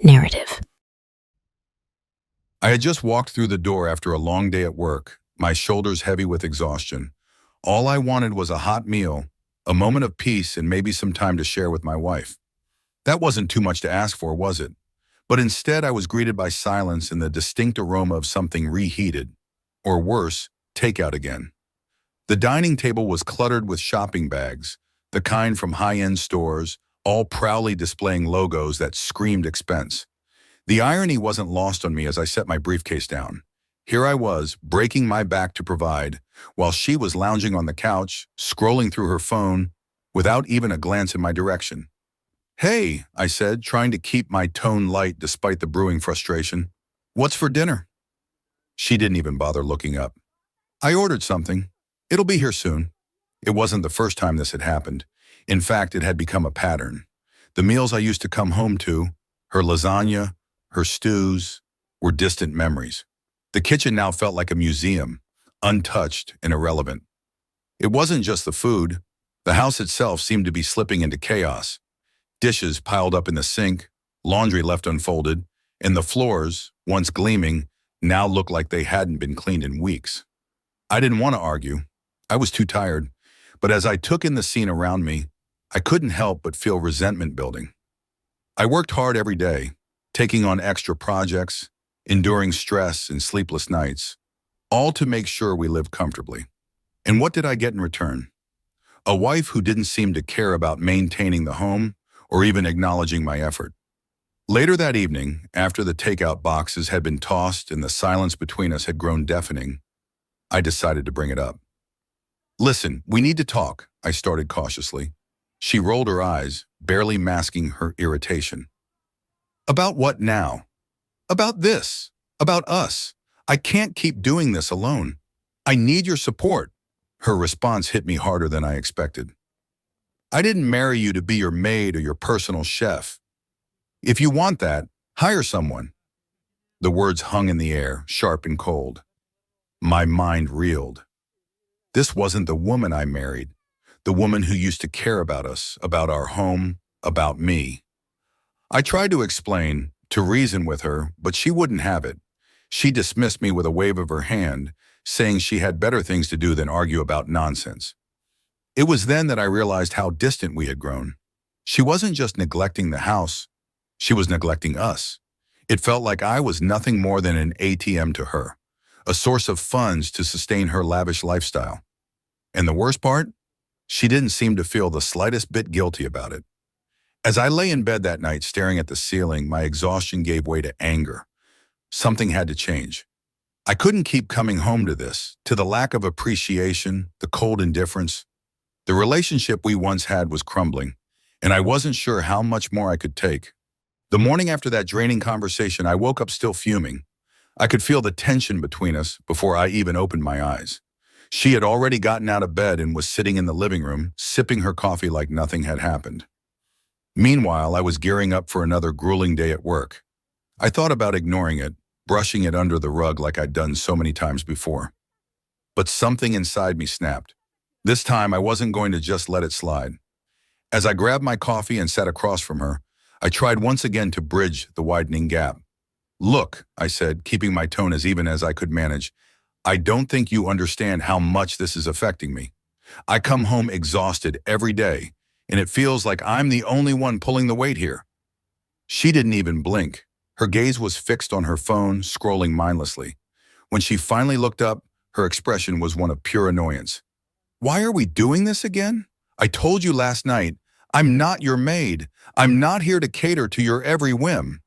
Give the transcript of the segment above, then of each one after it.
narrative. I had just walked through the door after a long day at work, my shoulders heavy with exhaustion. All I wanted was a hot meal, a moment of peace, and maybe some time to share with my wife. That wasn't too much to ask for, was it? But instead, I was greeted by silence and the distinct aroma of something reheated, or worse, takeout again. The dining table was cluttered with shopping bags, the kind from high-end stores, all proudly displaying logos that screamed expense. The irony wasn't lost on me as I set my briefcase down. Here I was, breaking my back to provide, while she was lounging on the couch, scrolling through her phone, without even a glance in my direction. "Hey," I said, trying to keep my tone light despite the brewing frustration. "What's for dinner?" She didn't even bother looking up. "I ordered something. It'll be here soon." It wasn't the first time this had happened. In fact, it had become a pattern. The meals I used to come home to, her lasagna, her stews, were distant memories. The kitchen now felt like a museum, untouched and irrelevant. It wasn't just the food. The house itself seemed to be slipping into chaos. Dishes piled up in the sink, laundry left unfolded, and the floors, once gleaming, now looked like they hadn't been cleaned in weeks. I didn't want to argue. I was too tired. But as I took in the scene around me, I couldn't help but feel resentment building. I worked hard every day, taking on extra projects, enduring stress and sleepless nights, all to make sure we lived comfortably. And what did I get in return? A wife who didn't seem to care about maintaining the home or even acknowledging my effort. Later that evening, after the takeout boxes had been tossed and the silence between us had grown deafening, I decided to bring it up. "Listen, we need to talk," I started cautiously. She rolled her eyes, barely masking her irritation. "About what now?" "About this. About us. I can't keep doing this alone. I need your support." Her response hit me harder than I expected. "I didn't marry you to be your maid or your personal chef. If you want that, hire someone." The words hung in the air, sharp and cold. My mind reeled. This wasn't the woman I married, the woman who used to care about us, about our home, about me. I tried to explain, to reason with her, but she wouldn't have it. She dismissed me with a wave of her hand, saying she had better things to do than argue about nonsense. It was then that I realized how distant we had grown. She wasn't just neglecting the house, she was neglecting us. It felt like I was nothing more than an ATM to her, a source of funds to sustain her lavish lifestyle. And the worst part? She didn't seem to feel the slightest bit guilty about it. As I lay in bed that night staring at the ceiling, my exhaustion gave way to anger. Something had to change. I couldn't keep coming home to this, to the lack of appreciation, the cold indifference. The relationship we once had was crumbling, and I wasn't sure how much more I could take. The morning after that draining conversation, I woke up still fuming. I could feel the tension between us before I even opened my eyes. She had already gotten out of bed and was sitting in the living room, sipping her coffee like nothing had happened. Meanwhile, I was gearing up for another grueling day at work. I thought about ignoring it, brushing it under the rug like I'd done so many times before. But something inside me snapped. This time, I wasn't going to just let it slide. As I grabbed my coffee and sat across from her, I tried once again to bridge the widening gap. "Look," I said, keeping my tone as even as I could manage, "I don't think you understand how much this is affecting me. I come home exhausted every day, and it feels like I'm the only one pulling the weight here." She didn't even blink. Her gaze was fixed on her phone, scrolling mindlessly. When she finally looked up, her expression was one of pure annoyance. "Why are we doing this again? I told you last night, I'm not your maid. I'm not here to cater to your every whim."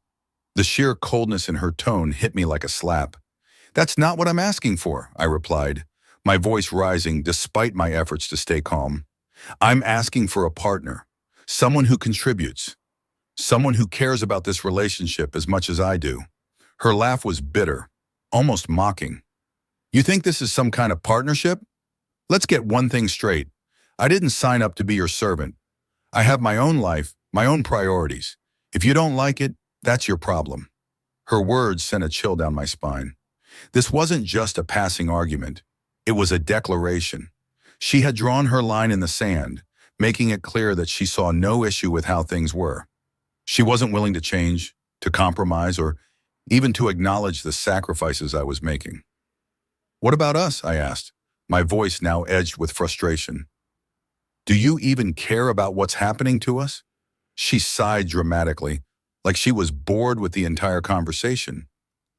The sheer coldness in her tone hit me like a slap. "That's not what I'm asking for," I replied, my voice rising despite my efforts to stay calm. "I'm asking for a partner, someone who contributes, someone who cares about this relationship as much as I do." Her laugh was bitter, almost mocking. "You think this is some kind of partnership? Let's get one thing straight. I didn't sign up to be your servant. I have my own life, my own priorities. If you don't like it, that's your problem." Her words sent a chill down my spine. This wasn't just a passing argument. It was a declaration. She had drawn her line in the sand, making it clear that she saw no issue with how things were. She wasn't willing to change, to compromise, or even to acknowledge the sacrifices I was making. "What about us?" I asked, my voice now edged with frustration. "Do you even care about what's happening to us?" She sighed dramatically, like she was bored with the entire conversation.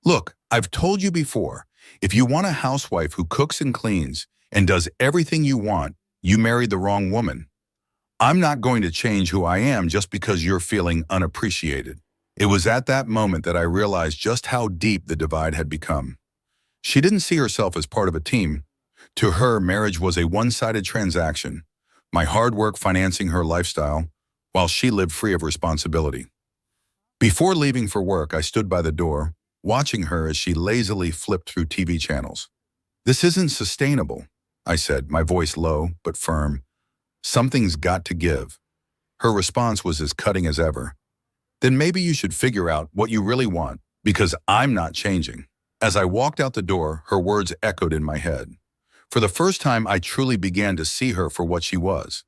"Look, I've told you before, if you want a housewife who cooks and cleans and does everything you want, you married the wrong woman. I'm not going to change who I am just because you're feeling unappreciated." It was at that moment that I realized just how deep the divide had become. She didn't see herself as part of a team. To her, marriage was a one-sided transaction, my hard work financing her lifestyle, while she lived free of responsibility. Before leaving for work, I stood by the door, watching her as she lazily flipped through TV channels. "This isn't sustainable," I said, my voice low but firm. "Something's got to give." Her response was as cutting as ever. "Then maybe you should figure out what you really want, because I'm not changing." As I walked out the door, her words echoed in my head. For the first time, I truly began to see her for what she was.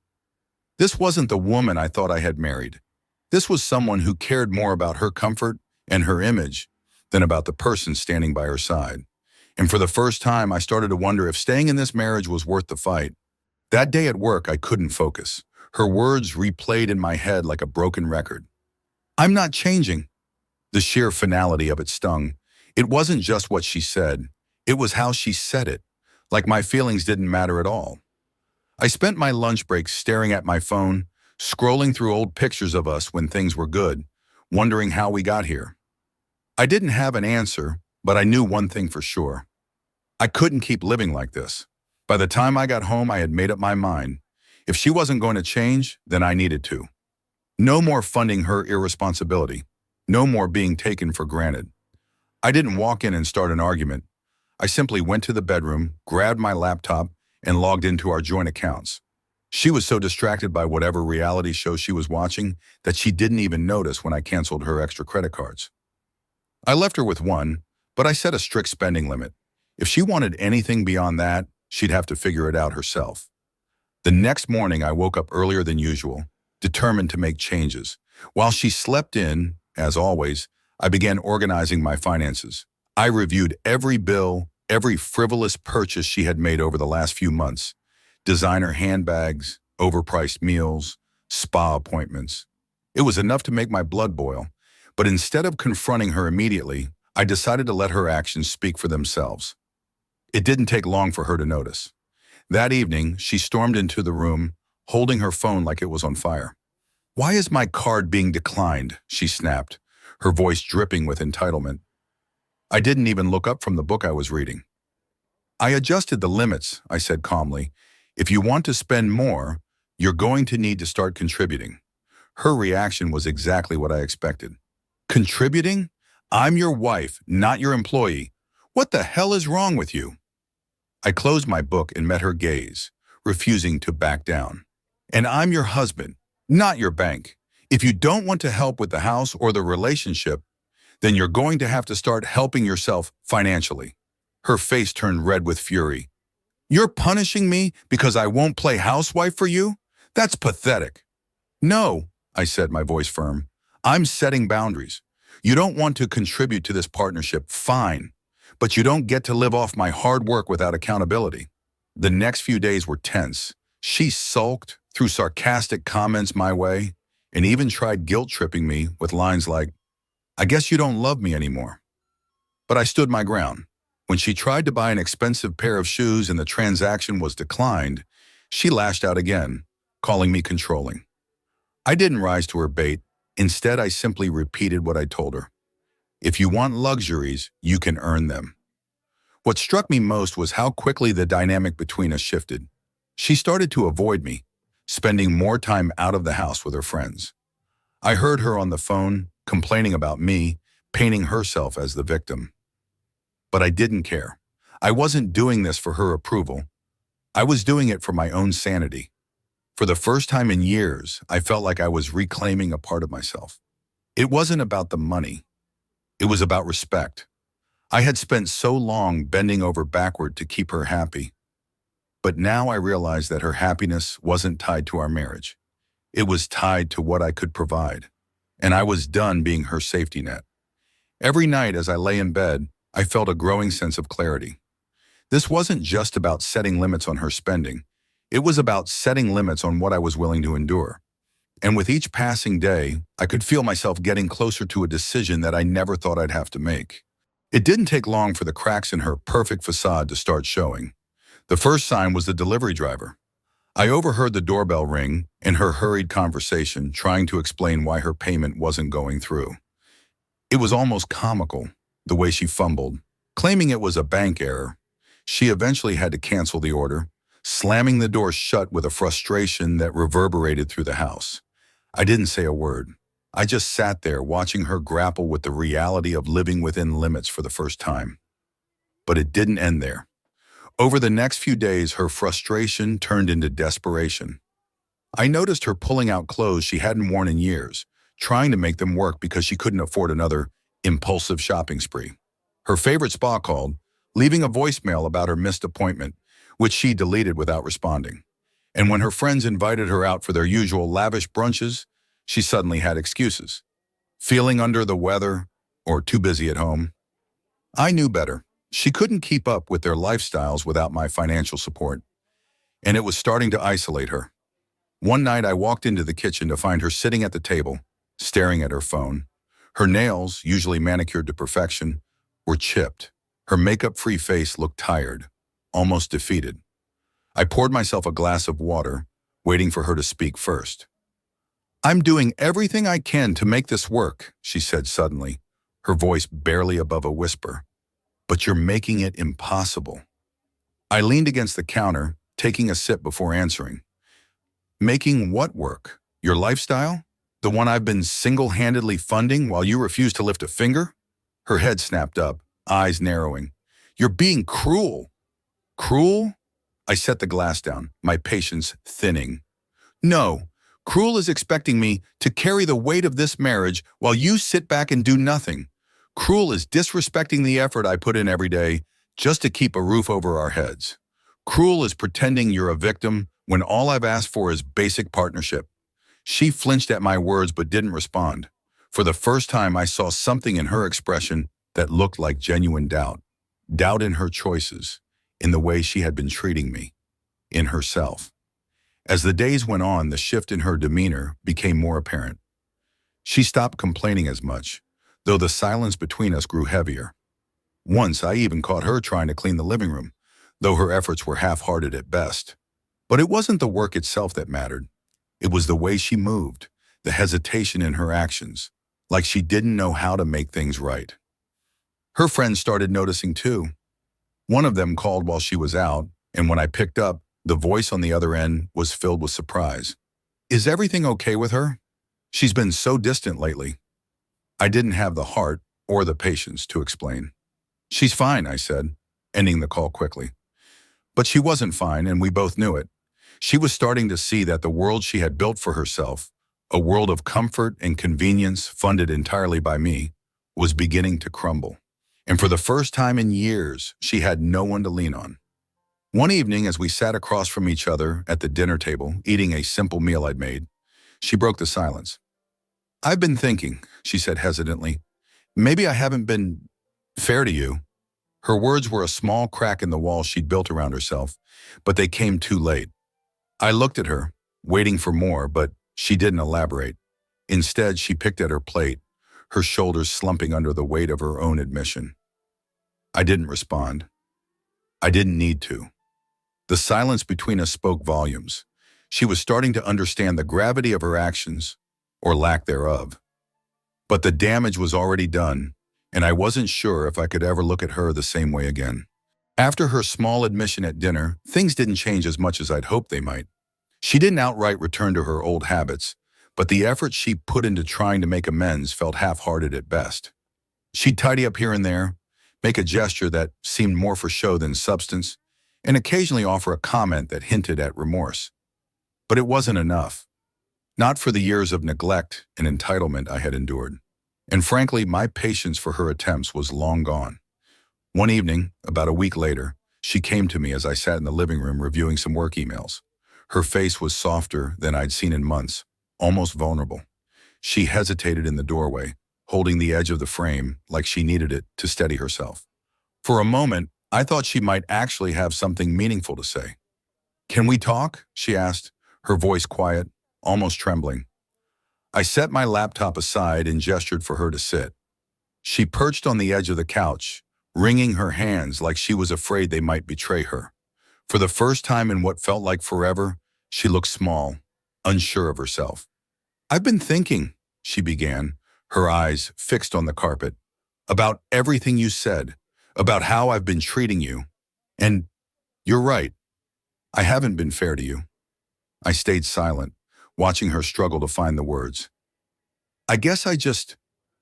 This wasn't the woman I thought I had married. This was someone who cared more about her comfort and her image than about the person standing by her side. And for the first time, I started to wonder if staying in this marriage was worth the fight. That day at work, I couldn't focus. Her words replayed in my head like a broken record. "I'm not changing." The sheer finality of it stung. It wasn't just what she said. It was how she said it, like my feelings didn't matter at all. I spent my lunch break staring at my phone, scrolling through old pictures of us when things were good, wondering how we got here. I didn't have an answer, but I knew one thing for sure. I couldn't keep living like this. By the time I got home, I had made up my mind. If she wasn't going to change, then I needed to. No more funding her irresponsibility. No more being taken for granted. I didn't walk in and start an argument. I simply went to the bedroom, grabbed my laptop, and logged into our joint accounts. She was so distracted by whatever reality show she was watching that she didn't even notice when I canceled her extra credit cards. I left her with one, but I set a strict spending limit. If she wanted anything beyond that, she'd have to figure it out herself. The next morning, I woke up earlier than usual, determined to make changes. While she slept in, as always, I began organizing my finances. I reviewed every bill, every frivolous purchase she had made over the last few months. Designer handbags, overpriced meals, spa appointments. It was enough to make my blood boil, but instead of confronting her immediately, I decided to let her actions speak for themselves. It didn't take long for her to notice. That evening, she stormed into the room, holding her phone like it was on fire. "Why is my card being declined?" she snapped, her voice dripping with entitlement. I didn't even look up from the book I was reading. "I adjusted the limits," I said calmly. "If you want to spend more, you're going to need to start contributing." Her reaction was exactly what I expected. "Contributing? I'm your wife, not your employee. What the hell is wrong with you?" I closed my book and met her gaze, refusing to back down. "And I'm your husband, not your bank. If you don't want to help with the house or the relationship, then you're going to have to start helping yourself financially." Her face turned red with fury. "You're punishing me because I won't play housewife for you? That's pathetic." "No," I said, my voice firm. "I'm setting boundaries. You don't want to contribute to this partnership, fine. But you don't get to live off my hard work without accountability." The next few days were tense. She sulked, threw sarcastic comments my way, and even tried guilt-tripping me with lines like, "I guess you don't love me anymore." But I stood my ground. When she tried to buy an expensive pair of shoes and the transaction was declined, she lashed out again, calling me controlling. I didn't rise to her bait. Instead, I simply repeated what I told her. If you want luxuries, you can earn them. What struck me most was how quickly the dynamic between us shifted. She started to avoid me, spending more time out of the house with her friends. I heard her on the phone, complaining about me, painting herself as the victim. But I didn't care. I wasn't doing this for her approval. I was doing it for my own sanity. For the first time in years, I felt like I was reclaiming a part of myself. It wasn't about the money. It was about respect. I had spent so long bending over backward to keep her happy. But now I realized that her happiness wasn't tied to our marriage. It was tied to what I could provide. and I was done being her safety net. Every night as I lay in bed, I felt a growing sense of clarity. This wasn't just about setting limits on her spending. It was about setting limits on what I was willing to endure. And with each passing day, I could feel myself getting closer to a decision that I never thought I'd have to make. It didn't take long for the cracks in her perfect facade to start showing. The first sign was the delivery driver. I overheard the doorbell ring and her hurried conversation trying to explain why her payment wasn't going through. It was almost comical, the way she fumbled, claiming it was a bank error. She eventually had to cancel the order, slamming the door shut with a frustration that reverberated through the house. I didn't say a word. I just sat there watching her grapple with the reality of living within limits for the first time. But it didn't end there. Over the next few days, her frustration turned into desperation. I noticed her pulling out clothes she hadn't worn in years, trying to make them work because she couldn't afford another impulsive shopping spree. Her favorite spa called, leaving a voicemail about her missed appointment, which she deleted without responding. And when her friends invited her out for their usual lavish brunches, she suddenly had excuses. Feeling under the weather or too busy at home. I knew better. She couldn't keep up with their lifestyles without my financial support, and it was starting to isolate her. One night I walked into the kitchen to find her sitting at the table, staring at her phone. Her nails, usually manicured to perfection, were chipped. Her makeup-free face looked tired, almost defeated. I poured myself a glass of water, waiting for her to speak first. "I'm doing everything I can to make this work," she said suddenly, her voice barely above a whisper. "But you're making it impossible." I leaned against the counter, taking a sip before answering. "Making what work? Your lifestyle? The one I've been single-handedly funding while you refuse to lift a finger?" Her head snapped up, eyes narrowing. "You're being cruel." "Cruel?" I set the glass down, my patience thinning. "No, cruel is expecting me to carry the weight of this marriage while you sit back and do nothing. Cruel is disrespecting the effort I put in every day just to keep a roof over our heads. Cruel is pretending you're a victim when all I've asked for is basic partnership." She flinched at my words but didn't respond. For the first time, I saw something in her expression that looked like genuine doubt. Doubt in her choices, in the way she had been treating me, in herself. As the days went on, the shift in her demeanor became more apparent. She stopped complaining as much, though the silence between us grew heavier. Once, I even caught her trying to clean the living room, though her efforts were half-hearted at best. But it wasn't the work itself that mattered. It was the way she moved, the hesitation in her actions, like she didn't know how to make things right. Her friends started noticing too. One of them called while she was out, and when I picked up, the voice on the other end was filled with surprise. "Is everything okay with her? She's been so distant lately." I didn't have the heart or the patience to explain. "She's fine," I said, ending the call quickly. But she wasn't fine, and we both knew it. She was starting to see that the world she had built for herself, a world of comfort and convenience funded entirely by me, was beginning to crumble. And for the first time in years, she had no one to lean on. One evening, as we sat across from each other at the dinner table, eating a simple meal I'd made, she broke the silence. "I've been thinking," she said hesitantly, "maybe I haven't been fair to you." Her words were a small crack in the wall she'd built around herself, but they came too late. I looked at her, waiting for more, but she didn't elaborate. Instead, she picked at her plate, her shoulders slumping under the weight of her own admission. I didn't respond. I didn't need to. The silence between us spoke volumes. She was starting to understand the gravity of her actions, or lack thereof. But the damage was already done, and I wasn't sure if I could ever look at her the same way again. After her small admission at dinner, things didn't change as much as I'd hoped they might. She didn't outright return to her old habits, but the effort she put into trying to make amends felt half-hearted at best. She'd tidy up here and there, make a gesture that seemed more for show than substance, and occasionally offer a comment that hinted at remorse. But it wasn't enough. Not for the years of neglect and entitlement I had endured. And frankly, my patience for her attempts was long gone. One evening, about a week later, she came to me as I sat in the living room reviewing some work emails. Her face was softer than I'd seen in months, almost vulnerable. She hesitated in the doorway, holding the edge of the frame like she needed it to steady herself. For a moment, I thought she might actually have something meaningful to say. "Can we talk?" she asked, her voice quiet, almost trembling. I set my laptop aside and gestured for her to sit. She perched on the edge of the couch, wringing her hands like she was afraid they might betray her. For the first time in what felt like forever, she looked small, unsure of herself. "I've been thinking," she began, her eyes fixed on the carpet, "about everything you said, about how I've been treating you. And you're right, I haven't been fair to you." I stayed silent, watching her struggle to find the words. "I guess I just—"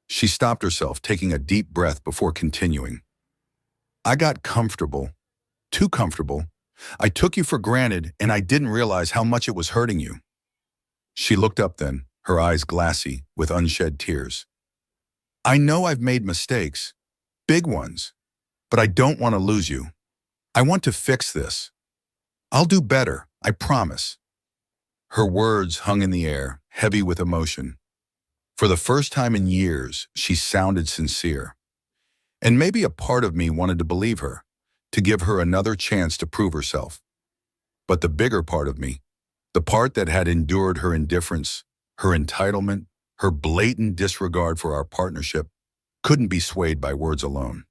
She stopped herself, taking a deep breath before continuing. "I got comfortable, too comfortable. I took you for granted, and I didn't realize how much it was hurting you." She looked up then, her eyes glassy with unshed tears. "I know I've made mistakes, big ones, but I don't want to lose you. I want to fix this. I'll do better, I promise." Her words hung in the air, heavy with emotion. For the first time in years, she sounded sincere. And maybe a part of me wanted to believe her, to give her another chance to prove herself. But the bigger part of me, the part that had endured her indifference, her entitlement, her blatant disregard for our partnership, couldn't be swayed by words alone.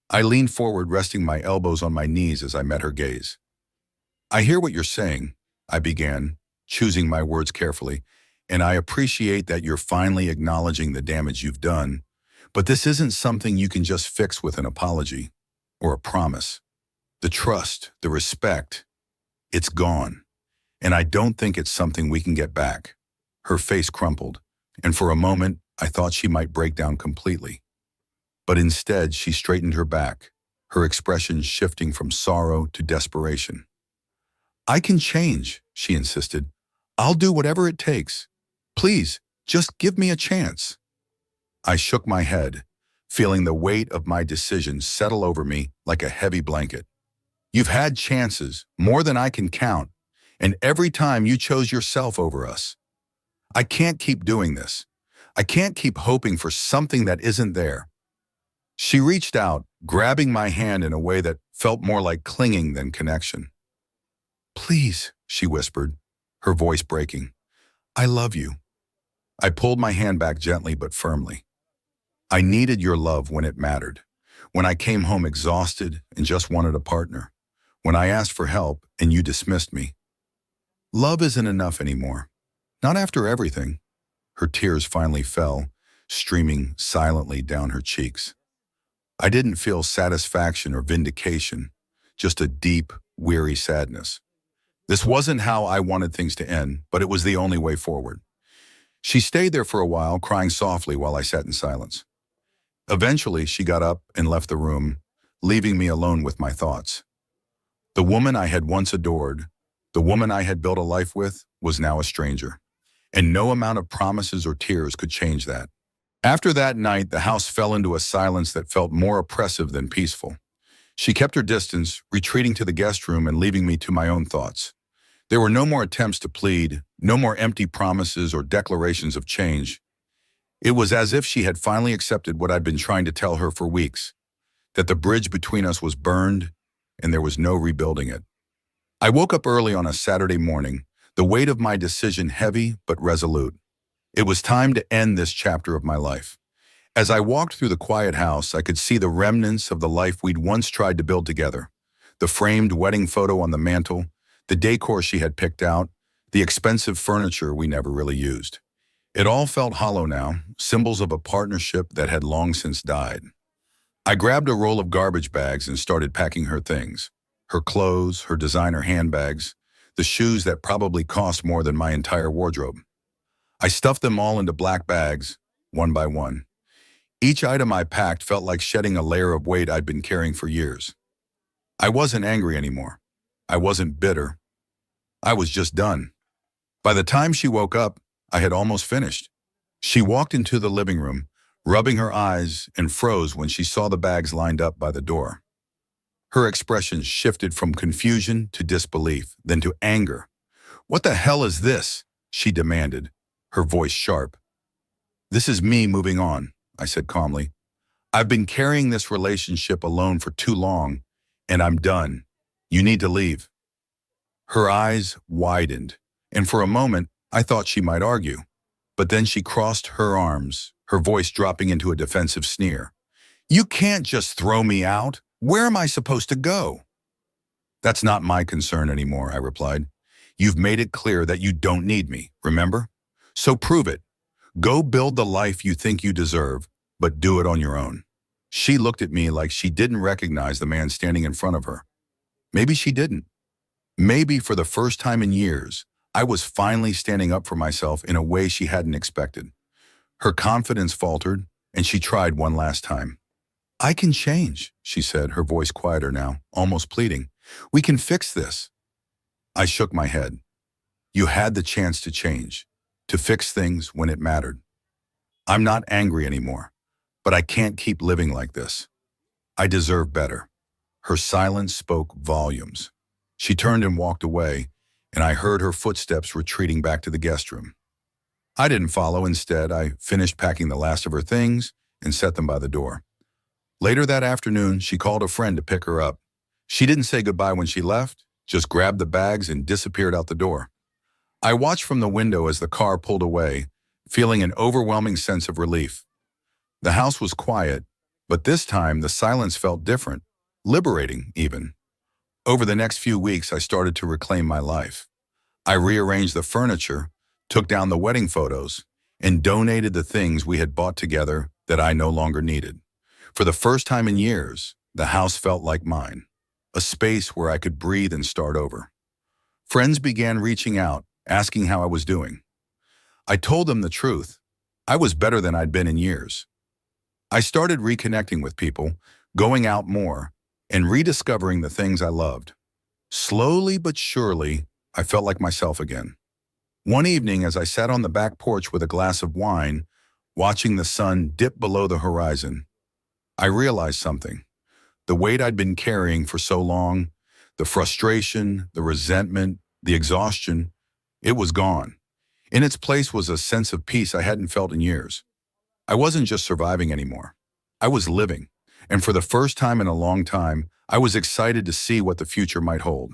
I leaned forward, resting my elbows on my knees as I met her gaze. "I hear what you're saying," I began, choosing my words carefully, "and I appreciate that you're finally acknowledging the damage you've done, but this isn't something you can just fix with an apology or a promise. The trust, the respect, it's gone, and I don't think it's something we can get back." Her face crumpled, and for a moment I thought she might break down completely. But instead she straightened her back, her expression shifting from sorrow to desperation. "I can change," she insisted. "I'll do whatever it takes. Please, just give me a chance." I shook my head, feeling the weight of my decision settle over me like a heavy blanket. "You've had chances, more than I can count, and every time you chose yourself over us. I can't keep doing this. I can't keep hoping for something that isn't there." She reached out, grabbing my hand in a way that felt more like clinging than connection. "Please," she whispered, her voice breaking. "I love you." I pulled my hand back gently but firmly. I needed your love when it mattered, when I came home exhausted and just wanted a partner, when I asked for help and you dismissed me. Love isn't enough anymore. Not after everything. Her tears finally fell, streaming silently down her cheeks. I didn't feel satisfaction or vindication, just a deep, weary sadness. This wasn't how I wanted things to end, but it was the only way forward. She stayed there for a while, crying softly while I sat in silence. Eventually, she got up and left the room, leaving me alone with my thoughts. The woman I had once adored, the woman I had built a life with, was now a stranger, and no amount of promises or tears could change that. After that night, the house fell into a silence that felt more oppressive than peaceful. She kept her distance, retreating to the guest room and leaving me to my own thoughts. There were no more attempts to plead, no more empty promises or declarations of change. It was as if she had finally accepted what I'd been trying to tell her for weeks, that the bridge between us was burned and there was no rebuilding it. I woke up early on a Saturday morning, the weight of my decision heavy but resolute. It was time to end this chapter of my life. As I walked through the quiet house, I could see the remnants of the life we'd once tried to build together. The framed wedding photo on the mantel, the decor she had picked out, the expensive furniture we never really used. It all felt hollow now, symbols of a partnership that had long since died. I grabbed a roll of garbage bags and started packing her things. Her clothes, her designer handbags, the shoes that probably cost more than my entire wardrobe. I stuffed them all into black bags, one by one. Each item I packed felt like shedding a layer of weight I'd been carrying for years. I wasn't angry anymore. I wasn't bitter. I was just done. By the time she woke up, I had almost finished. She walked into the living room, rubbing her eyes, and froze when she saw the bags lined up by the door. Her expression shifted from confusion to disbelief, then to anger. "What the hell is this?" she demanded, her voice sharp. This is me moving on, I said calmly. I've been carrying this relationship alone for too long, and I'm done. You need to leave. Her eyes widened, and for a moment, I thought she might argue. But then she crossed her arms, her voice dropping into a defensive sneer. You can't just throw me out. Where am I supposed to go? That's not my concern anymore, I replied. You've made it clear that you don't need me, remember? So prove it. Go build the life you think you deserve, but do it on your own. She looked at me like she didn't recognize the man standing in front of her. Maybe she didn't. Maybe for the first time in years, I was finally standing up for myself in a way she hadn't expected. Her confidence faltered, and she tried one last time. I can change, she said, her voice quieter now, almost pleading. We can fix this. I shook my head. You had the chance to change, to fix things when it mattered. I'm not angry anymore, but I can't keep living like this. I deserve better. Her silence spoke volumes. She turned and walked away, and I heard her footsteps retreating back to the guest room. I didn't follow. Instead, I finished packing the last of her things and set them by the door. Later that afternoon, she called a friend to pick her up. She didn't say goodbye when she left, just grabbed the bags and disappeared out the door. I watched from the window as the car pulled away, feeling an overwhelming sense of relief. The house was quiet, but this time the silence felt different, liberating even. Over the next few weeks, I started to reclaim my life. I rearranged the furniture, took down the wedding photos, and donated the things we had bought together that I no longer needed. For the first time in years, the house felt like mine, a space where I could breathe and start over. Friends began reaching out, asking how I was doing. I told them the truth. I was better than I'd been in years. I started reconnecting with people, going out more, and rediscovering the things I loved. Slowly but surely, I felt like myself again. One evening, as I sat on the back porch with a glass of wine, watching the sun dip below the horizon, I realized something. The weight I'd been carrying for so long, the frustration, the resentment, the exhaustion, it was gone. In its place was a sense of peace I hadn't felt in years. I wasn't just surviving anymore. I was living. And for the first time in a long time, I was excited to see what the future might hold.